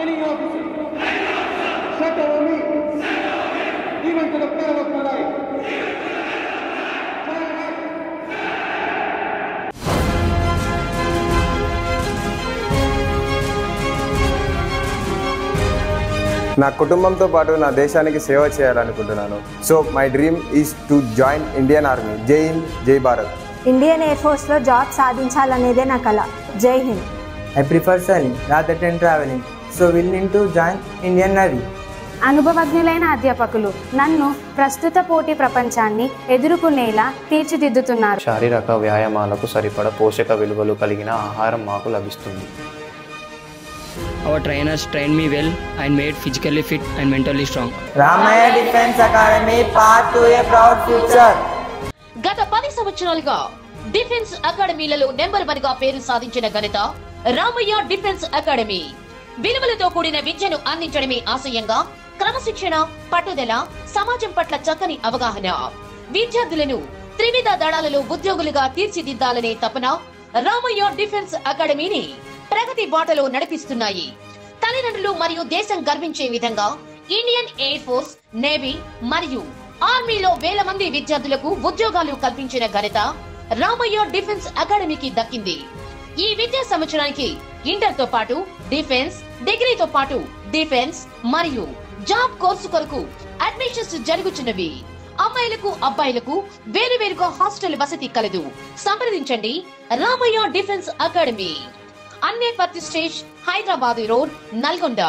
Any officer. Set over me. Even to the peril of my life. నా కుటుంబంతో పాటు నా దేశానికి సేవ చేయాలనుకుంటున్నాను. So my dream is to join Indian army. జై హింద్, జై భారత్. ఇండియన్ ఎయిర్ ఫోర్స్లో జాబ్ సాధించాలనేదే నా కల. జై Hind. I prefer sailing rather than traveling, so willing to join Indian Navy. అనుభవజ్ఞులైన అధ్యాపకులు నన్ను ప్రస్తుత పోటీ ప్రపంచాన్ని ఎదుర్కొనేలా తీర్చిదిద్దుతున్నారు. శారీరక వ్యాయామాలకు సరిపడ పోషక విలువలు కలిగిన ఆహారం మాకు లభిస్తుంది. Our trainers trained me well and made physically fit and mentally strong. Ramaya Defence Academy, path to a proud future. గత 10 సంవత్సరాలుగా డిఫెన్స్ అకాడమీలలో నెంబర్ 1 గా పేరు సాధించిన ఘనత రామయ్య డిఫెన్స్ అకాడమీ. విలువలతో కూడిన విద్యను అందించడమే ఆశయంగా క్రమశిక్షణ, పట్టుదల, సమాజం పట్ల చక్కని అవగాహన, విద్యార్థులను త్రివిధ దళాలలో ఉద్యోగులుగా తీర్చిదిద్దాలనే తపన రామయ్య డిఫెన్స్ అకాడమీని ప్రగతి బాటలో నడిపిస్తున్నాయి. తల్లిదండ్రులు మరియు దేశం గర్వించే విధంగా ఇండియన్ ఎయిర్ ఫోర్స్, నేవీ మరియు ఆర్మీలో వేల మంది విద్యార్థులకు ఉద్యోగాలు కల్పించిన ఘనత రామయ్య డిఫెన్స్ అకాడమీకి దక్కింది. ఈ విద్యా సంవత్సరానికి ఇంటర్ తో పాటు డిఫెన్స్, డిగ్రీతో పాటు డిఫెన్స్ మరియు జాబ్ కోర్సు కొరకు అడ్మిషన్స్ జరుగుతున్నవి. అమ్మాయిలకు, అబ్బాయిలకు వేరువేరుగా హాస్టల్ వసతి కలదు. సంప్రదించండి రామయ్య డిఫెన్స్ అకాడమీ. అన్నే పత్తి స్టేజ్, హైదరాబాద్ రోడ్, నల్గొండ.